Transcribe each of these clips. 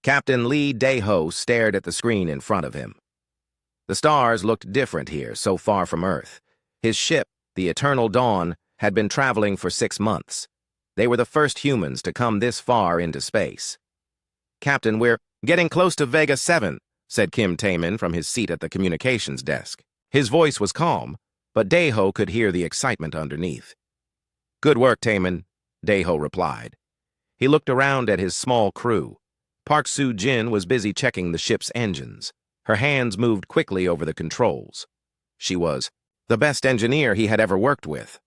Captain Lee Daeho stared at the screen in front of him. The stars looked different here, so far from Earth. His ship, the Eternal Dawn, had been traveling for 6 months. They were the first humans to come this far into space. "Captain, we're getting close to Vega 7, said Kim Taemin from his seat at the communications desk. His voice was calm, but Daeho could hear the excitement underneath. "Good work, Taemin," Daeho replied. He looked around at his small crew. Park Soo-jin was busy checking the ship's engines. Her hands moved quickly over the controls. She was the best engineer he had ever worked with.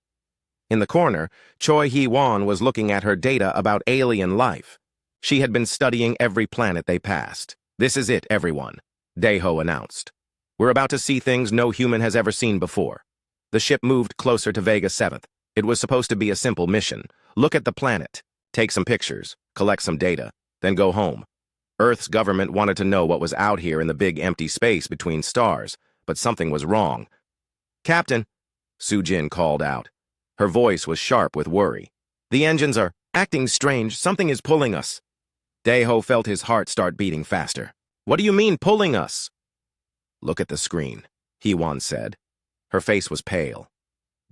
In the corner, Choi Hee-won was looking at her data about alien life. She had been studying every planet they passed. "This is it, everyone," Daeho announced. "We're about to see things no human has ever seen before." The ship moved closer to Vega 7. It was supposed to be a simple mission. Look at the planet, take some pictures, collect some data, then go home. Earth's government wanted to know what was out here in the big empty space between stars, but something was wrong. "Captain," Soo-jin called out. Her voice was sharp with worry. "The engines are acting strange. Something is pulling us." Daeho felt his heart start beating faster. "What do you mean, pulling us?" "Look at the screen," Hee-won said. Her face was pale.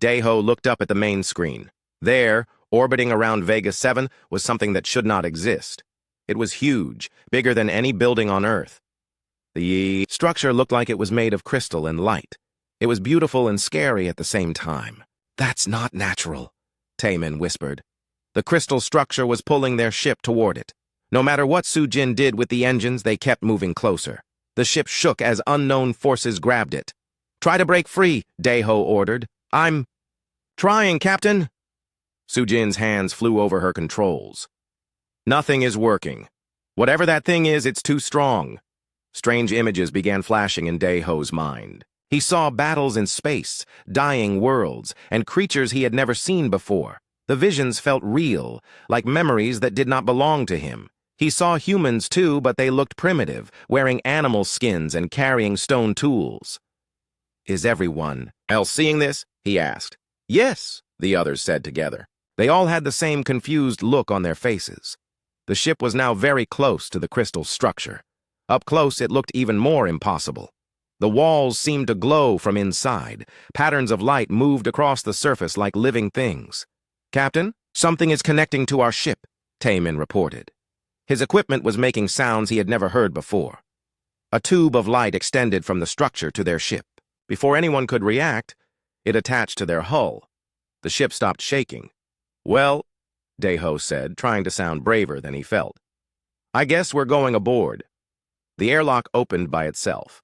Daeho looked up at the main screen. There, orbiting around Vega 7, was something that should not exist. It was huge, bigger than any building on Earth. The structure looked like it was made of crystal and light. It was beautiful and scary at the same time. "That's not natural," Taemin whispered. The crystal structure was pulling their ship toward it. No matter what Soo-jin did with the engines, they kept moving closer. The ship shook as unknown forces grabbed it. "Try to break free," Daeho ordered. "I'm trying, Captain." Soo-jin's hands flew over her controls. "Nothing is working. Whatever that thing is, it's too strong." Strange images began flashing in Daeho's mind. He saw battles in space, dying worlds, and creatures he had never seen before. The visions felt real, like memories that did not belong to him. He saw humans too, but they looked primitive, wearing animal skins and carrying stone tools. "Is everyone else seeing this?" he asked. "Yes," the others said together. They all had the same confused look on their faces. The ship was now very close to the crystal structure. Up close, it looked even more impossible. The walls seemed to glow from inside. Patterns of light moved across the surface like living things. "Captain, something is connecting to our ship," Taemin reported. His equipment was making sounds he had never heard before. A tube of light extended from the structure to their ship. Before anyone could react, it attached to their hull. The ship stopped shaking. "Well," Daeho said, trying to sound braver than he felt, "I guess we're going aboard." The airlock opened by itself.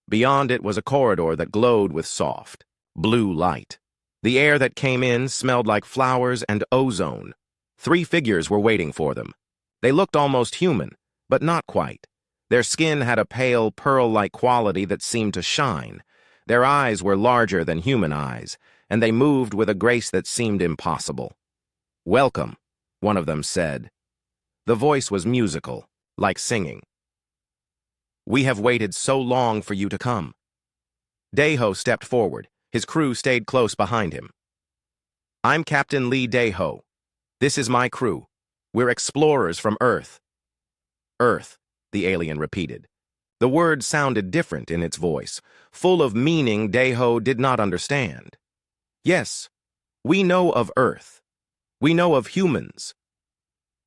Beyond it was a corridor that glowed with soft, blue light. The air that came in smelled like flowers and ozone. 3 figures were waiting for them. They looked almost human, but not quite. Their skin had a pale, pearl-like quality that seemed to shine. Their eyes were larger than human eyes, and they moved with a grace that seemed impossible. "Welcome," one of them said. The voice was musical, like singing. "We have waited so long for you to come." Daeho stepped forward. His crew stayed close behind him. "I'm Captain Lee Daeho. This is my crew. We're explorers from Earth." "Earth," the alien repeated. The word sounded different in its voice, full of meaning Daeho did not understand. "Yes, we know of Earth. We know of humans."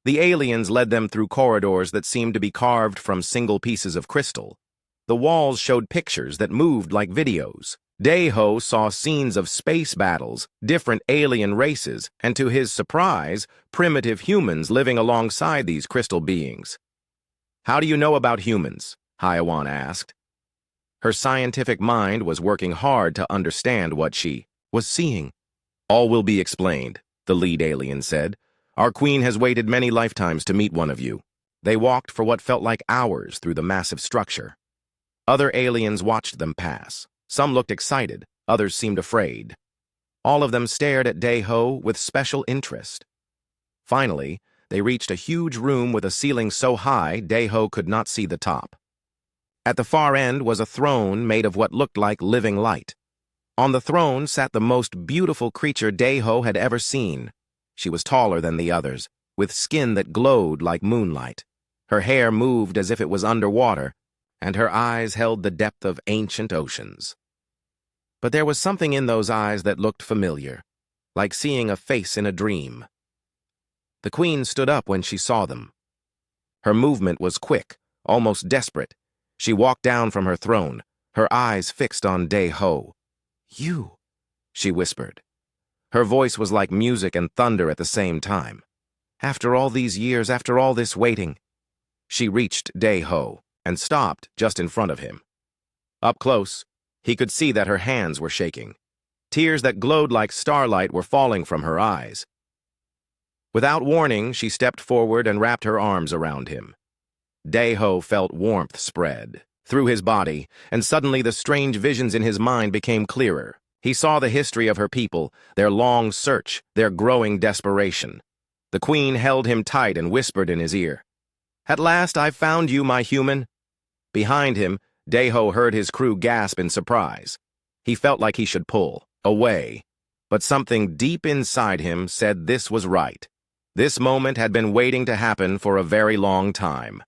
The aliens led them through corridors that seemed to be carved from single pieces of crystal. The walls showed pictures that moved like videos. Daeho saw scenes of space battles, different alien races, and to his surprise, primitive humans living alongside these crystal beings. "How do you know about humans?" Hee-won asked. Her scientific mind was working hard to understand what she was seeing. "All will be explained," the lead alien said. "Our queen has waited many lifetimes to meet one of you." They walked for what felt like hours through the massive structure. Other aliens watched them pass. Some looked excited, others seemed afraid. All of them stared at Daeho with special interest. Finally, they reached a huge room with a ceiling so high Daeho could not see the top. At the far end was a throne made of what looked like living light. On the throne sat the most beautiful creature Daeho had ever seen. She was taller than the others, with skin that glowed like moonlight. Her hair moved as if it was underwater, and her eyes held the depth of ancient oceans. But there was something in those eyes that looked familiar, like seeing a face in a dream. The queen stood up when she saw them. Her movement was quick, almost desperate. She walked down from her throne, her eyes fixed on Dai-Ho. "You," she whispered. Her voice was like music and thunder at the same time. "After all these years, after all this waiting." She reached Dai-Ho and stopped just in front of him. Up close, he could see that her hands were shaking. Tears that glowed like starlight were falling from her eyes. Without warning, she stepped forward and wrapped her arms around him. Dai-Ho felt warmth spread through his body, and suddenly the strange visions in his mind became clearer. He saw the history of her people, their long search, their growing desperation. The queen held him tight and whispered in his ear, "At last I've found you, my human." Behind him, Dai-Ho heard his crew gasp in surprise. He felt like he should pull away, but something deep inside him said this was right. This moment had been waiting to happen for a very long time.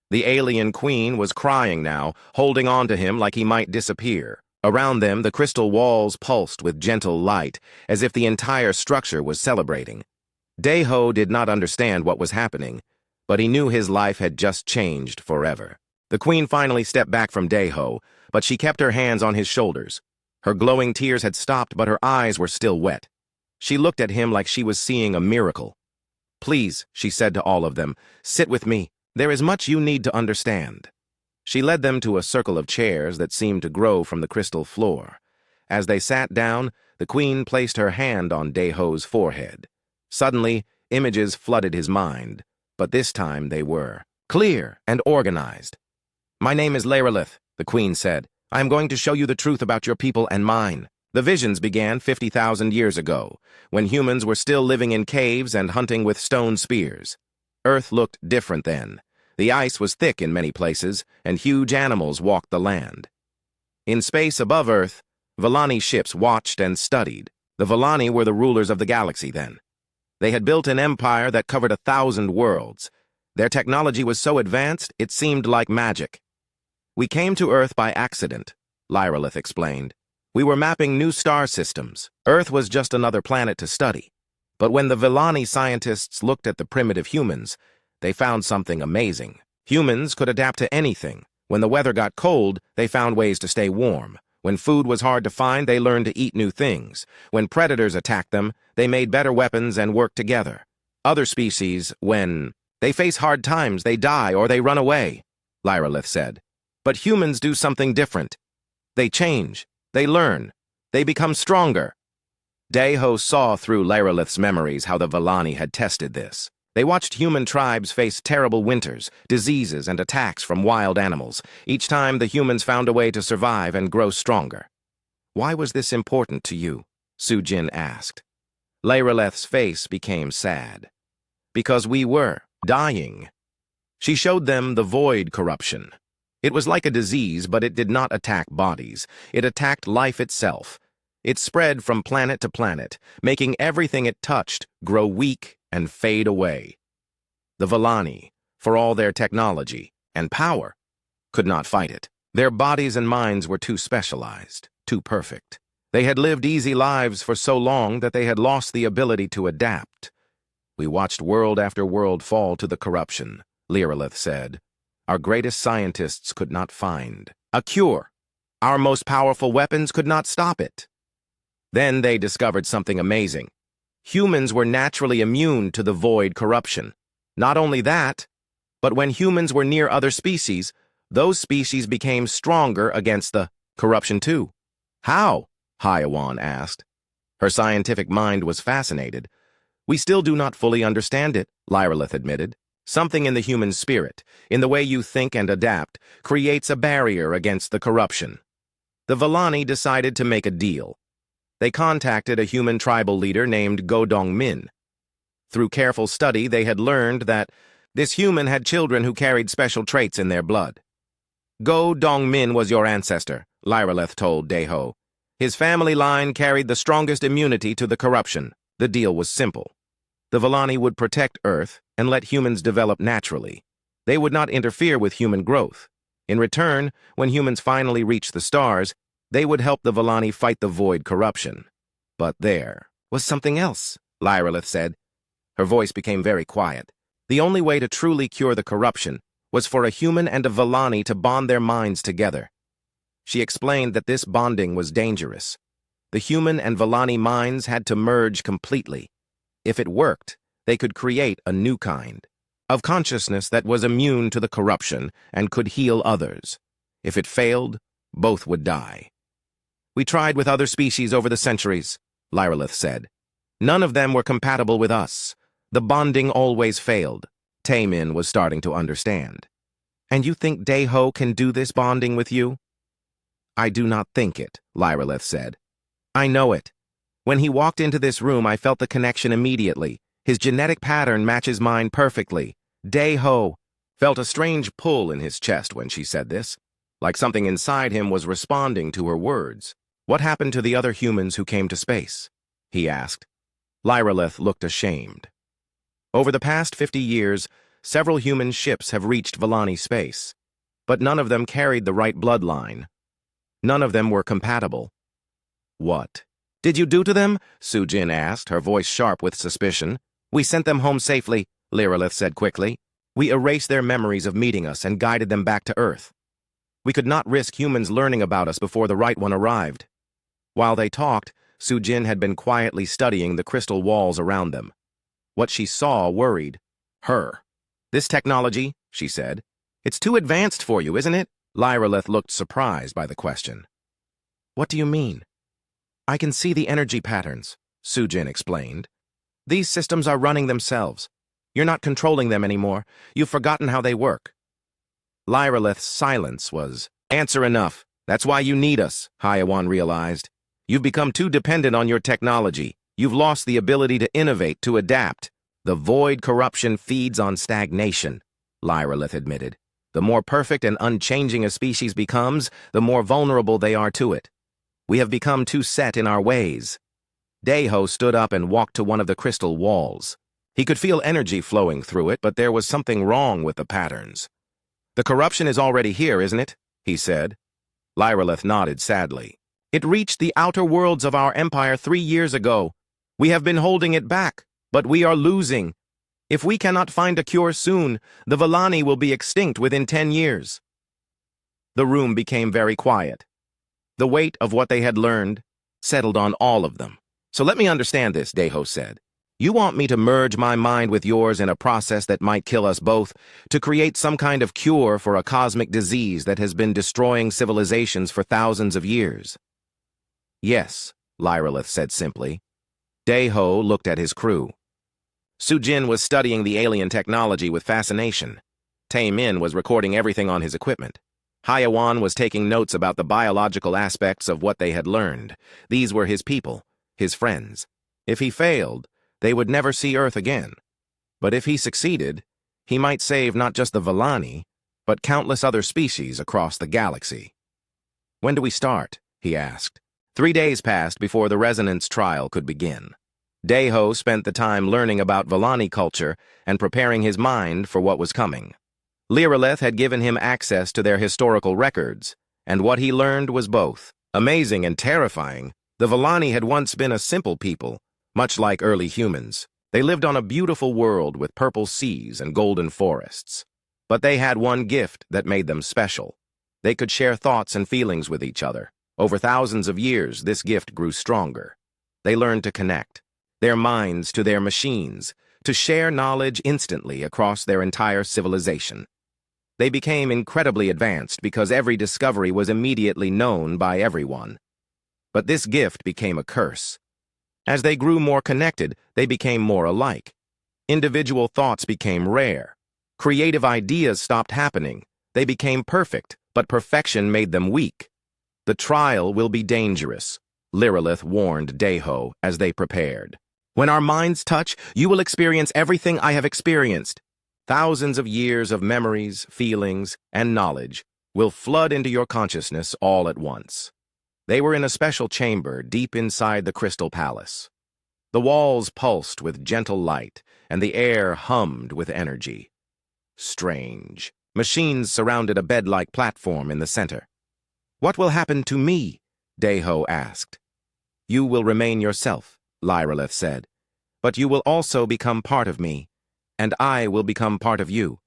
The alien queen was crying now, holding on to him like he might disappear. Around them, the crystal walls pulsed with gentle light, as if the entire structure was celebrating. Dai-Ho did not understand what was happening, but he knew his life had just changed forever. The queen finally stepped back from Dai-Ho, but she kept her hands on his shoulders. Her glowing tears had stopped, but her eyes were still wet. She looked at him like she was seeing a miracle. "Please," she said to all of them, "sit with me. There is much you need to understand." She led them to a circle of chairs that seemed to grow from the crystal floor. As they sat down, the queen placed her hand on Dai-Ho's forehead. Suddenly, images flooded his mind, but this time they were clear and organized. "My name is Laralith," the queen said. "I am going to show you the truth about your people and mine." The visions began 50,000 years ago, when humans were still living in caves and hunting with stone spears. Earth looked different then. The ice was thick in many places, and huge animals walked the land. In space above Earth, Vellani ships watched and studied. The Vellani were the rulers of the galaxy then. They had built an empire that covered 1,000 worlds. Their technology was so advanced, it seemed like magic. "We came to Earth by accident," Lyralith explained. "We were mapping new star systems. Earth was just another planet to study. But when the Vellani scientists looked at the primitive humans, they found something amazing. Humans could adapt to anything. When the weather got cold, they found ways to stay warm. When food was hard to find, they learned to eat new things. When predators attacked them, they made better weapons and worked together. Other species, when they face hard times, they die or they run away," Lyralith said. "But humans do something different. They change. They learn. They become stronger." Dai-Ho saw through Lyralith's memories how the Vellani had tested this. They watched human tribes face terrible winters, diseases, and attacks from wild animals. Each time, the humans found a way to survive and grow stronger. "Why was this important to you?" Sujin asked. Lyralith's face became sad. "Because we were dying." She showed them the void corruption. It was like a disease, but it did not attack bodies. It attacked life itself. It spread from planet to planet, making everything it touched grow weak and fade away. The Vellani, for all their technology and power, could not fight it. Their bodies and minds were too specialized, too perfect. They had lived easy lives for so long that they had lost the ability to adapt. "We watched world after world fall to the corruption," Lyralith said. "Our greatest scientists could not find a cure. Our most powerful weapons could not stop it. Then they discovered something amazing. Humans were naturally immune to the void corruption. Not only that, but when humans were near other species, those species became stronger against the corruption too." "How?" Hyawan asked. Her scientific mind was fascinated. "We still do not fully understand it," Lyralith admitted. "Something in the human spirit, in the way you think and adapt, creates a barrier against the corruption." The Vellani decided to make a deal. They contacted a human tribal leader named Go Dong-min. Through careful study, they had learned that this human had children who carried special traits in their blood. "Go Dong-min was your ancestor," Lyralith told Dai-Ho. "His family line carried the strongest immunity to the corruption." The deal was simple. The Vellani would protect Earth and let humans develop naturally. They would not interfere with human growth. In return, when humans finally reached the stars, they would help the Volani fight the void corruption. But there was something else, Lyrelith said. Her voice became very quiet. The only way to truly cure the corruption was for a human and a Volani to bond their minds together. She explained that this bonding was dangerous. The human and Volani minds had to merge completely. If it worked, they could create a new kind of consciousness that was immune to the corruption and could heal others. If it failed, both would die. We tried with other species over the centuries, Lyrelith said. None of them were compatible with us. The bonding always failed. Taemin was starting to understand. And you think Daeho can do this bonding with you? I do not think it, Lyrelith said. I know it. When he walked into this room, I felt the connection immediately. His genetic pattern matches mine perfectly. Daeho felt a strange pull in his chest when she said this, like something inside him was responding to her words. What happened to the other humans who came to space? He asked. Lyrelith looked ashamed. Over the past 50 years, several human ships have reached Volani space, but none of them carried the right bloodline. None of them were compatible. What did you do to them? Sujin asked, her voice sharp with suspicion. We sent them home safely, Lyrelith said quickly. We erased their memories of meeting us and guided them back to Earth. We could not risk humans learning about us before the right one arrived. While they talked, Sujin had been quietly studying the crystal walls around them. What she saw worried her. This technology, she said, it's too advanced for you, isn't it? Lyrelith looked surprised by the question. What do you mean? I can see the energy patterns, Sujin explained. These systems are running themselves. You're not controlling them anymore. You've forgotten how they work. Lyrelith's silence was, answer enough. That's why you need us, Hyawan realized. You've become too dependent on your technology. You've lost the ability to innovate, to adapt. The void corruption feeds on stagnation, Lyrelith admitted. The more perfect and unchanging a species becomes, the more vulnerable they are to it. We have become too set in our ways. Daeho stood up and walked to one of the crystal walls. He could feel energy flowing through it, but there was something wrong with the patterns. The corruption is already here, isn't it? He said. Lyrelith nodded sadly. It reached the outer worlds of our empire 3 years ago. We have been holding it back, but we are losing. If we cannot find a cure soon, the Volani will be extinct within 10 years. The room became very quiet. The weight of what they had learned settled on all of them. So let me understand this, Daeho said. You want me to merge my mind with yours in a process that might kill us both, to create some kind of cure for a cosmic disease that has been destroying civilizations for thousands of years? Yes, Lyrelith said simply. Daeho looked at his crew. Sujin was studying the alien technology with fascination. Taemin was recording everything on his equipment. Hyawan was taking notes about the biological aspects of what they had learned. These were his people, his friends. If he failed, they would never see Earth again. But if he succeeded, he might save not just the Volani, but countless other species across the galaxy. When do we start? He asked. 3 days passed before the resonance trial could begin. Daeho spent the time learning about Volani culture and preparing his mind for what was coming. Lyrelith had given him access to their historical records, and what he learned was both amazing and terrifying. The Volani had once been a simple people, much like early humans. They lived on a beautiful world with purple seas and golden forests. But they had one gift that made them special. They could share thoughts and feelings with each other. Over thousands of years, this gift grew stronger. They learned to connect their minds to their machines, to share knowledge instantly across their entire civilization. They became incredibly advanced because every discovery was immediately known by everyone. But this gift became a curse. As they grew more connected, they became more alike. Individual thoughts became rare. Creative ideas stopped happening. They became perfect, but perfection made them weak. The trial will be dangerous, Lyrelith warned Daeho as they prepared. When our minds touch, you will experience everything I have experienced. Thousands of years of memories, feelings, and knowledge will flood into your consciousness all at once. They were in a special chamber deep inside the Crystal Palace. The walls pulsed with gentle light, and the air hummed with energy. Strange. Machines surrounded a bed-like platform in the center. "What will happen to me?" Deho asked. "You will remain yourself," Lyrolith said. "But you will also become part of me, and I will become part of you.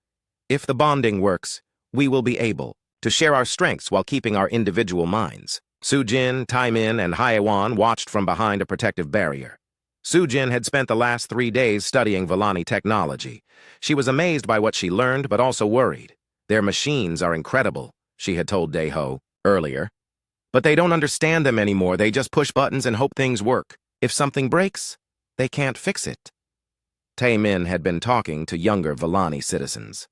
If the bonding works, we will be able to share our strengths while keeping our individual minds." Sujin, Taimin, and Hyewan watched from behind a protective barrier. Sujin had spent the last 3 days studying Vellani technology. She was amazed by what she learned, but also worried. "Their machines are incredible," she had told Deho earlier. "But they don't understand them anymore. They just push buttons and hope things work. If something breaks, they can't fix it." Taimin had been talking to younger Vellani citizens.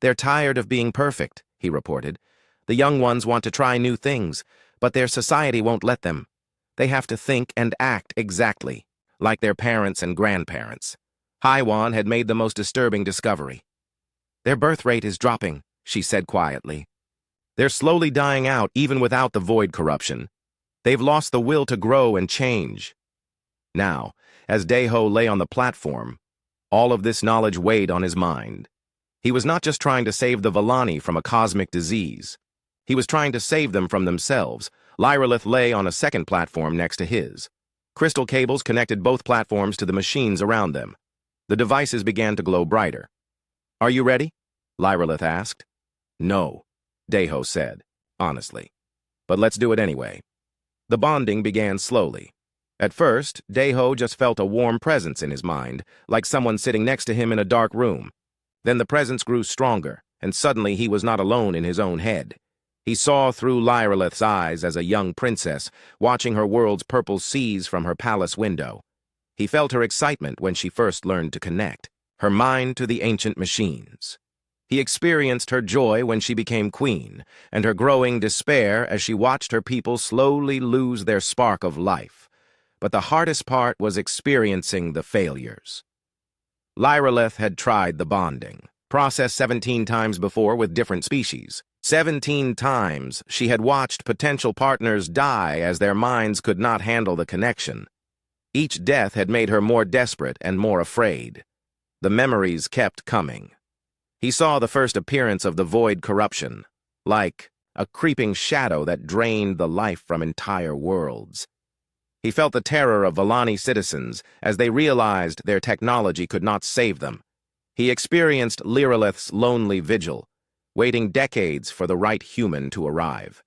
"They're tired of being perfect," he reported. "The young ones want to try new things, but their society won't let them. They have to think and act exactly like their parents and grandparents." Hyewan had made the most disturbing discovery. "Their birth rate is dropping," she said quietly. "They're slowly dying out even without the void corruption. They've lost the will to grow and change." Now, as Deho lay on the platform, all of this knowledge weighed on his mind. He was not just trying to save the Vellani from a cosmic disease. He was trying to save them from themselves. Lyrolith lay on a second platform next to his. Crystal cables connected both platforms to the machines around them. The devices began to glow brighter. "Are you ready?" Lyrolith asked. "No," Deho said, honestly. "But let's do it anyway." The bonding began slowly. At first, Deho just felt a warm presence in his mind, like someone sitting next to him in a dark room. Then the presence grew stronger, and suddenly he was not alone in his own head. He saw through Lyrolith's eyes as a young princess, watching her world's purple seas from her palace window. He felt her excitement when she first learned to connect, her mind to the ancient machines. He experienced her joy when she became queen, and her growing despair as she watched her people slowly lose their spark of life. But the hardest part was experiencing the failures. Lyrolith had tried the bonding process 17 times before with different species. 17 times she had watched potential partners die as their minds could not handle the connection. Each death had made her more desperate and more afraid. The memories kept coming. He saw the first appearance of the void corruption, like a creeping shadow that drained the life from entire worlds. He felt the terror of Vellani citizens as they realized their technology could not save them. He experienced Lyrolith's lonely vigil, waiting decades for the right human to arrive.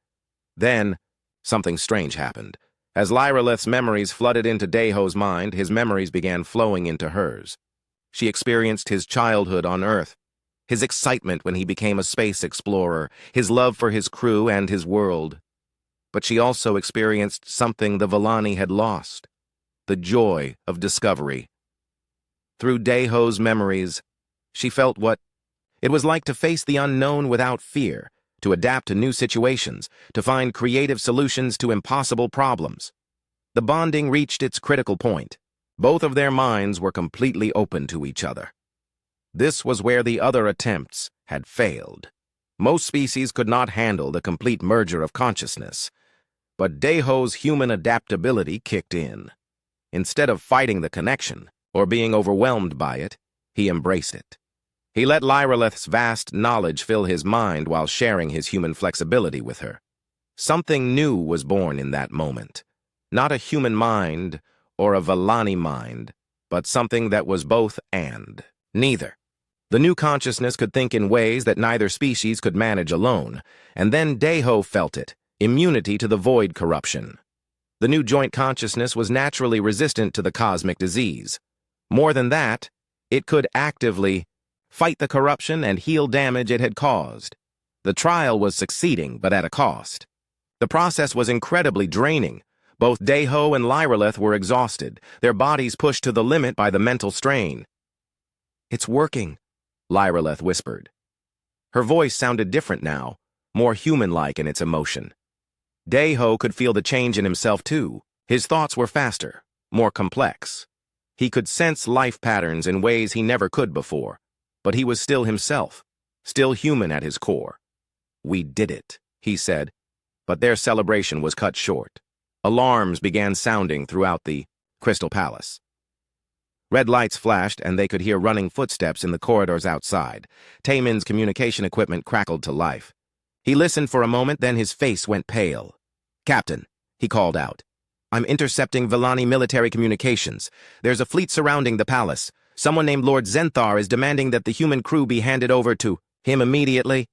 Then, something strange happened. As Lyrolith's memories flooded into Deho's mind, his memories began flowing into hers. She experienced his childhood on Earth, his excitement when he became a space explorer, his love for his crew and his world. But she also experienced something the Vellani had lost, the joy of discovery. Through Deho's memories, she felt what it was like to face the unknown without fear, to adapt to new situations, to find creative solutions to impossible problems. The bonding reached its critical point. Both of their minds were completely open to each other. This was where the other attempts had failed. Most species could not handle the complete merger of consciousness. But Deho's human adaptability kicked in. Instead of fighting the connection, or being overwhelmed by it, he embraced it. He let Lyrolith's vast knowledge fill his mind while sharing his human flexibility with her. Something new was born in that moment. Not a human mind or a Vellani mind, but something that was both and neither. The new consciousness could think in ways that neither species could manage alone, and then Deho felt it, immunity to the void corruption. The new joint consciousness was naturally resistant to the cosmic disease. More than that, it could actively fight the corruption and heal damage it had caused. The trial was succeeding, but at a cost. The process was incredibly draining. Both Deho and Lyrolith were exhausted, their bodies pushed to the limit by the mental strain. "It's working," Lyrolith whispered. Her voice sounded different now, more human-like in its emotion. Deho could feel the change in himself too. His thoughts were faster, more complex. He could sense life patterns in ways he never could before. But he was still himself, still human at his core. "We did it," he said, but their celebration was cut short. Alarms began sounding throughout the Crystal Palace. Red lights flashed, and they could hear running footsteps in the corridors outside. Taemin's communication equipment crackled to life. He listened for a moment, then his face went pale. "Captain," he called out. "I'm intercepting Villani military communications. There's a fleet surrounding the palace. Someone named Lord Zenthar is demanding that the human crew be handed over to him immediately."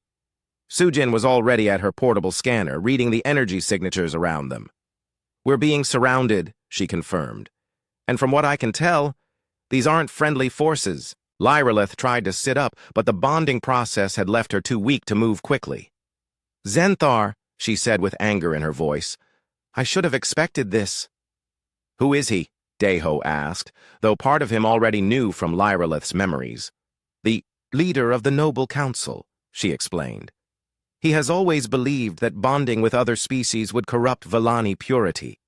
Sujin was already at her portable scanner, reading the energy signatures around them. "We're being surrounded," she confirmed. "And from what I can tell, these aren't friendly forces." Lyralith tried to sit up, but the bonding process had left her too weak to move quickly. "Zenthar," she said with anger in her voice. "I should have expected this." "Who is he?" Daeho asked, though part of him already knew from Lyralith's memories. "The leader of the Noble Council," she explained. "He has always believed that bonding with other species would corrupt Villani purity.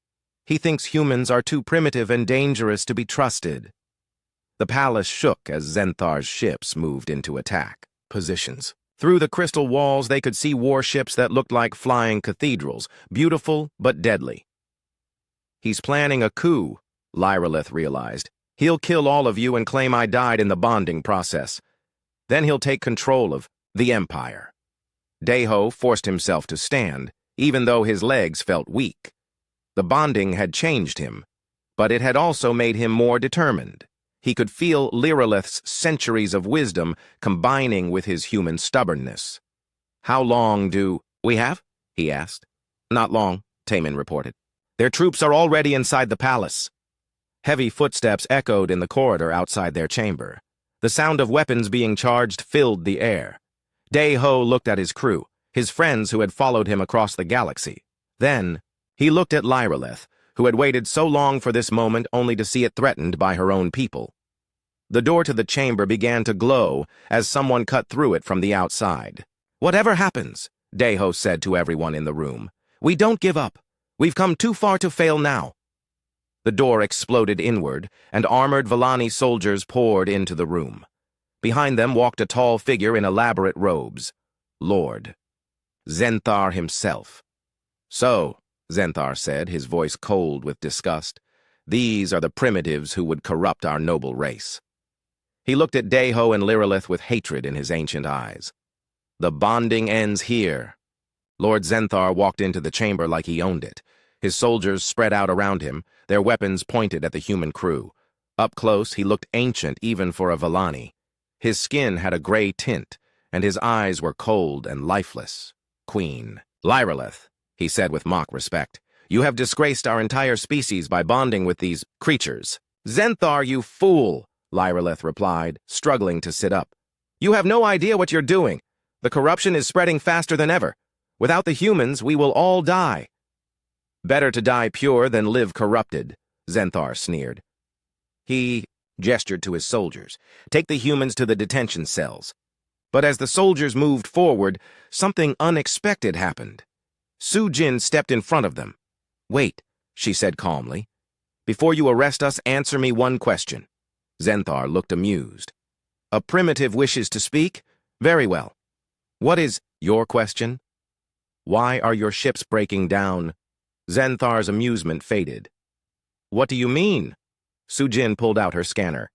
He thinks humans are too primitive and dangerous to be trusted." The palace shook as Zenthar's ships moved into attack positions. Through the crystal walls, they could see warships that looked like flying cathedrals, beautiful but deadly. "He's planning a coup," Lyralith realized. "He'll kill all of you and claim I died in the bonding process. Then he'll take control of the Empire." Daeho forced himself to stand, even though his legs felt weak. The bonding had changed him, but it had also made him more determined. He could feel Lyralith's centuries of wisdom combining with his human stubbornness. "How long do we have?" he asked. "Not long," Taemin reported. "Their troops are already inside the palace." Heavy footsteps echoed in the corridor outside their chamber. The sound of weapons being charged filled the air. Daeho looked at his crew, his friends who had followed him across the galaxy. Then, he looked at Lyralith, who had waited so long for this moment only to see it threatened by her own people. The door to the chamber began to glow as someone cut through it from the outside. "Whatever happens," Daeho said to everyone in the room, "we don't give up. We've come too far to fail now." The door exploded inward, and armored Villani soldiers poured into the room. Behind them walked a tall figure in elaborate robes. Lord Zenthar himself. "So," Zenthar said, his voice cold with disgust, "these are the primitives who would corrupt our noble race." He looked at Daeho and Lyralith with hatred in his ancient eyes. "The bonding ends here." Lord Zenthar walked into the chamber like he owned it. His soldiers spread out around him, their weapons pointed at the human crew. Up close, he looked ancient even for a Villani. His skin had a gray tint, and his eyes were cold and lifeless. "Queen Lyralith," he said with mock respect, "you have disgraced our entire species by bonding with these creatures." "Zenthar, you fool!" Lyralith replied, struggling to sit up. "You have no idea what you're doing. The corruption is spreading faster than ever. Without the humans, we will all die." "Better to die pure than live corrupted," Zenthar sneered. He gestured to his soldiers. "Take the humans to the detention cells." But as the soldiers moved forward, something unexpected happened. Sujin stepped in front of them. "Wait," she said calmly. "Before you arrest us, answer me one question." Zenthar looked amused. "A primitive wishes to speak? Very well. What is your question?" "Why are your ships breaking down?" Zenthar's amusement faded. "What do you mean?" Sujin pulled out her scanner.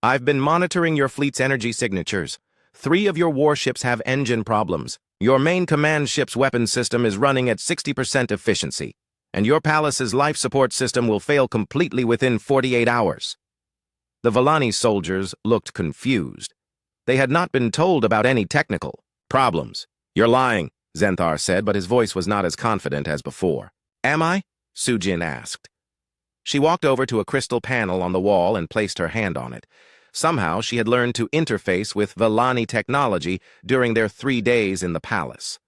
"I've been monitoring your fleet's energy signatures. 3 of your warships have engine problems. Your main command ship's weapons system is running at 60% efficiency, and your palace's life support system will fail completely within 48 hours. The Villani soldiers looked confused. They had not been told about any technical problems. "You're lying," Zenthar said, but his voice was not as confident as before. "Am I?" Sujin asked. She walked over to a crystal panel on the wall and placed her hand on it. Somehow, she had learned to interface with Villani technology during their 3 days in the palace.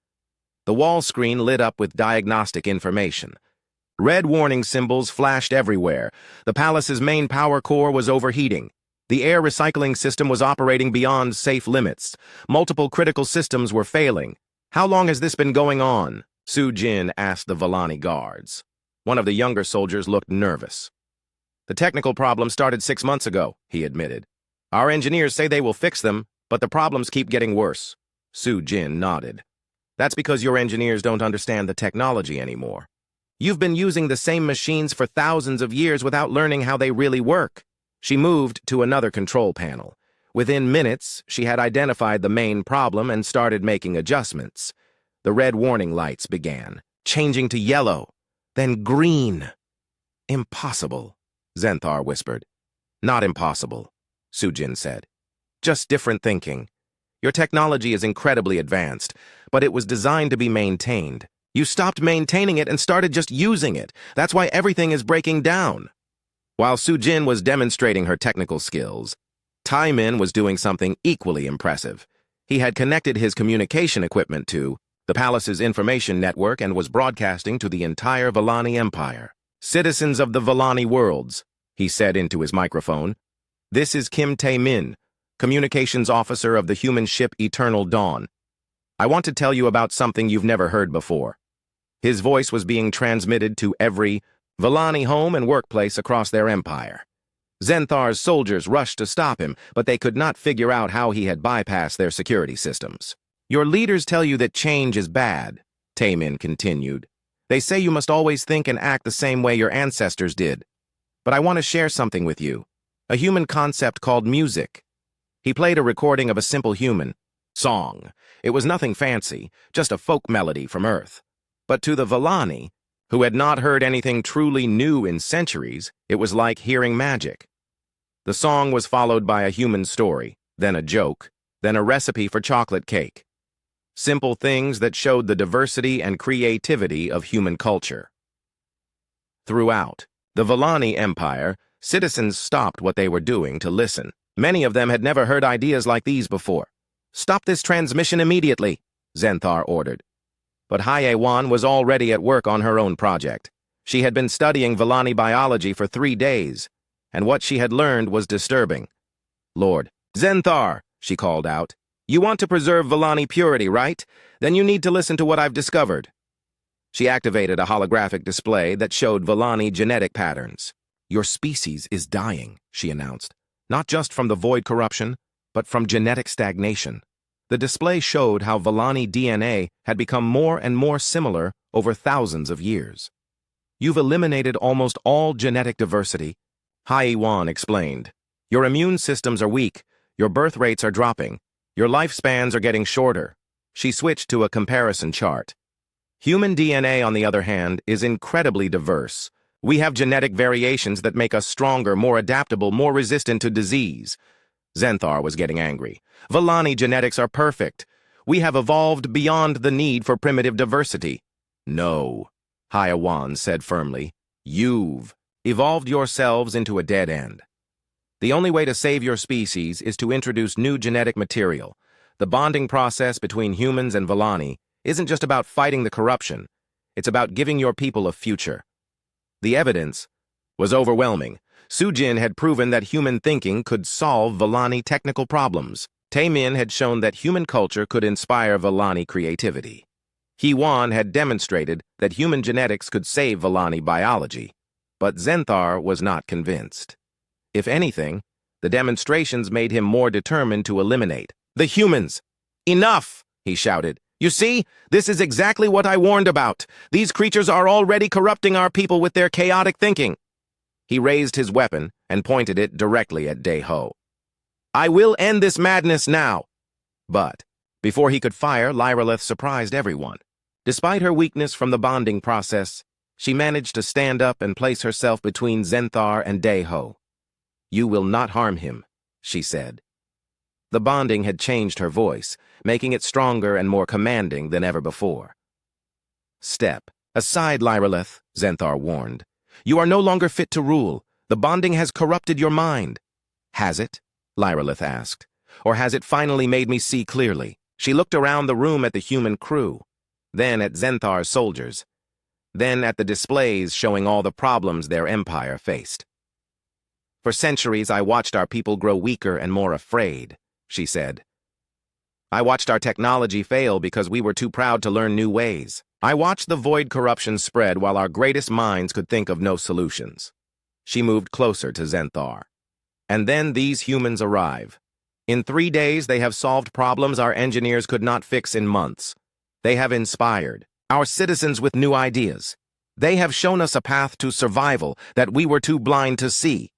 The wall screen lit up with diagnostic information. Red warning symbols flashed everywhere. The palace's main power core was overheating. The air recycling system was operating beyond safe limits. Multiple critical systems were failing. "How long has this been going on?" Sujin asked the Villani guards. One of the younger soldiers looked nervous. "The technical problem started 6 months ago," he admitted. "Our engineers say they will fix them, but the problems keep getting worse." Sujin nodded. "That's because your engineers don't understand the technology anymore. You've been using the same machines for thousands of years without learning how they really work. She moved to another control panel. Within minutes, she had identified the main problem and started making adjustments. The red warning lights began, changing to yellow, then green. Impossible, Zenthar whispered. Not impossible, Sujin said. Just different thinking. Your technology is incredibly advanced, but it was designed to be maintained. You stopped maintaining it and started just using it. That's why everything is breaking down. While Sujin was demonstrating her technical skills, Taimin was doing something equally impressive. He had connected his communication equipment to the palace's information network and was broadcasting to the entire Vellani Empire. Citizens of the Vellani worlds, he said into his microphone. This is Kim Tae-min, communications officer of the human ship Eternal Dawn. I want to tell you about something you've never heard before. His voice was being transmitted to every Vellani home and workplace across their empire. Zenthar's soldiers rushed to stop him, but they could not figure out how he had bypassed their security systems. Your leaders tell you that change is bad, Taemin continued. They say you must always think and act the same way your ancestors did. But I want to share something with you, a human concept called music. He played a recording of a simple human song. It was nothing fancy, just a folk melody from Earth. But to the Vellani, who had not heard anything truly new in centuries, it was like hearing magic. The song was followed by a human story, then a joke, then a recipe for chocolate cake. Simple things that showed the diversity and creativity of human culture. Throughout the Vellani Empire, citizens stopped what they were doing to listen. Many of them had never heard ideas like these before. Stop this transmission immediately, Zenthar ordered. But Hye-Wan was already at work on her own project. She had been studying Vellani biology for 3 days, and what she had learned was disturbing. Lord Zenthar, she called out, you want to preserve Vellani purity, right? Then you need to listen to what I've discovered. She activated a holographic display that showed Vellani genetic patterns. Your species is dying, she announced, not just from the void corruption, but from genetic stagnation. The display showed how Vellani DNA had become more and more similar over thousands of years. You've eliminated almost all genetic diversity, Hye-Wan explained. Your immune systems are weak, your birth rates are dropping, your lifespans are getting shorter. She switched to a comparison chart. Human DNA, on the other hand, is incredibly diverse. We have genetic variations that make us stronger, more adaptable, more resistant to disease. Zenthar was getting angry. Vellani genetics are perfect. We have evolved beyond the need for primitive diversity. No, Hye-Wan said firmly. You've evolved yourselves into a dead end. The only way to save your species is to introduce new genetic material. The bonding process between humans and Vellani isn't just about fighting the corruption. It's about giving your people a future. The evidence was overwhelming. Sujin had proven that human thinking could solve Vellani technical problems. Taemin had shown that human culture could inspire Vellani creativity. Hye-Wan had demonstrated that human genetics could save Vellani biology. But Zenthar was not convinced. If anything, the demonstrations made him more determined to eliminate the humans. Enough, he shouted. You see, this is exactly what I warned about. These creatures are already corrupting our people with their chaotic thinking. He raised his weapon and pointed it directly at Dae-ho. I will end this madness now. But before he could fire, Lyrelith surprised everyone. Despite her weakness from the bonding process, she managed to stand up and place herself between Zenthar and Dae-ho. You will not harm him, she said. The bonding had changed her voice, making it stronger and more commanding than ever before. Step aside, Lyrelith, Zenthar warned. You are no longer fit to rule. The bonding has corrupted your mind. Has it? Lyrelith asked. Or has it finally made me see clearly? She looked around the room at the human crew, then at Zenthar's soldiers, then at the displays showing all the problems their empire faced. For centuries, I watched our people grow weaker and more afraid, she said. I watched our technology fail because we were too proud to learn new ways. I watched the void corruption spread while our greatest minds could think of no solutions. She moved closer to Zenthar. And then these humans arrive. In 3 days, they have solved problems our engineers could not fix in months. They have inspired our citizens with new ideas. They have shown us a path to survival that we were too blind to see.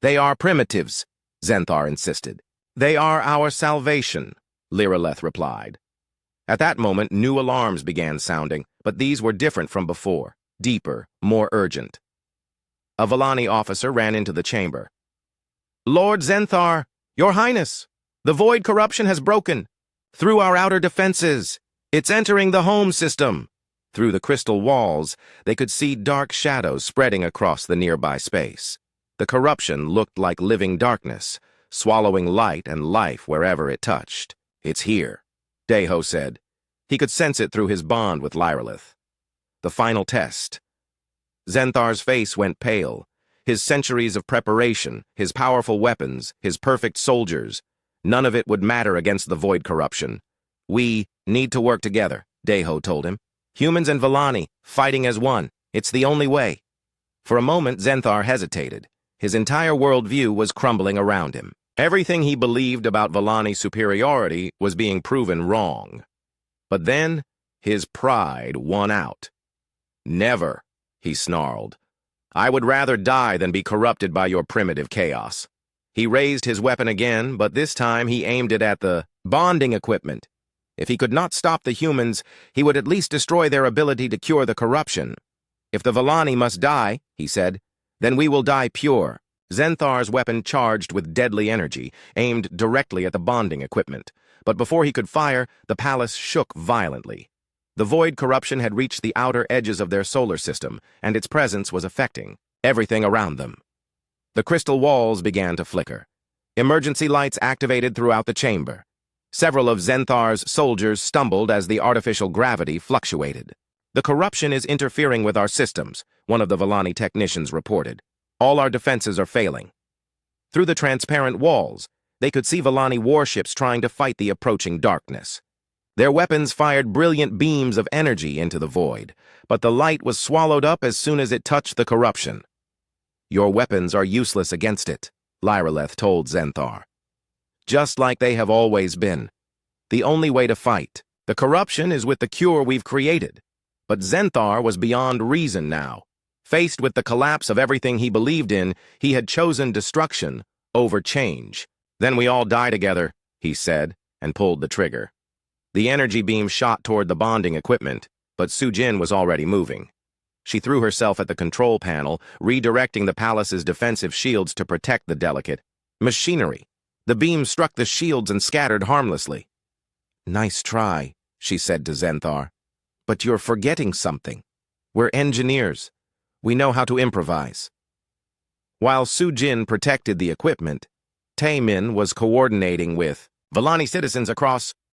They are primitives, Zenthar insisted. They are our salvation, Liraleth replied. At that moment, new alarms began sounding, but these were different from before, deeper, more urgent. A Vallani officer ran into the chamber. Lord Zenthar, Your Highness, the void corruption has broken. Through our outer defenses. It's entering the home system. Through the crystal walls, they could see dark shadows spreading across the nearby space. The corruption looked like living darkness, swallowing light and life wherever it touched. It's here, Deho said. He could sense it through his bond with Liraleth. The final test. Zenthar's face went pale. His centuries of preparation, his powerful weapons, his perfect soldiers, none of it would matter against the void corruption. We need to work together, Deho told him. Humans and Vallani, fighting as one. It's the only way. For a moment, Zenthar hesitated. His entire worldview was crumbling around him. Everything he believed about Vallani's superiority was being proven wrong. But then, his pride won out. Never, he snarled. I would rather die than be corrupted by your primitive chaos. He raised his weapon again, but this time he aimed it at the bonding equipment. If he could not stop the humans, he would at least destroy their ability to cure the corruption. If the Vallani must die, he said, then we will die pure. Zenthar's weapon charged with deadly energy, aimed directly at the bonding equipment. But before he could fire, the palace shook violently. The void corruption had reached the outer edges of their solar system, and its presence was affecting everything around them. The crystal walls began to flicker. Emergency lights activated throughout the chamber. Several of Zenthar's soldiers stumbled as the artificial gravity fluctuated. The corruption is interfering with our systems, one of the Vallani technicians reported. All our defenses are failing. Through the transparent walls, they could see Vallani warships trying to fight the approaching darkness. Their weapons fired brilliant beams of energy into the void, but the light was swallowed up as soon as it touched the corruption. Your weapons are useless against it, Liraleth told Zenthar. Just like they have always been. The only way to fight the corruption is with the cure we've created. But Zenthar was beyond reason now. Faced with the collapse of everything he believed in, he had chosen destruction over change. Then we all die together, he said, and pulled the trigger. The energy beam shot toward the bonding equipment, but Sujin was already moving. She threw herself at the control panel, redirecting the palace's defensive shields to protect the delicate machinery. The beam struck the shields and scattered harmlessly. Nice try, she said to Zenthar. But you're forgetting something. We're engineers. We know how to improvise. While Sujin protected the equipment, Taemin was coordinating with Vallani citizens across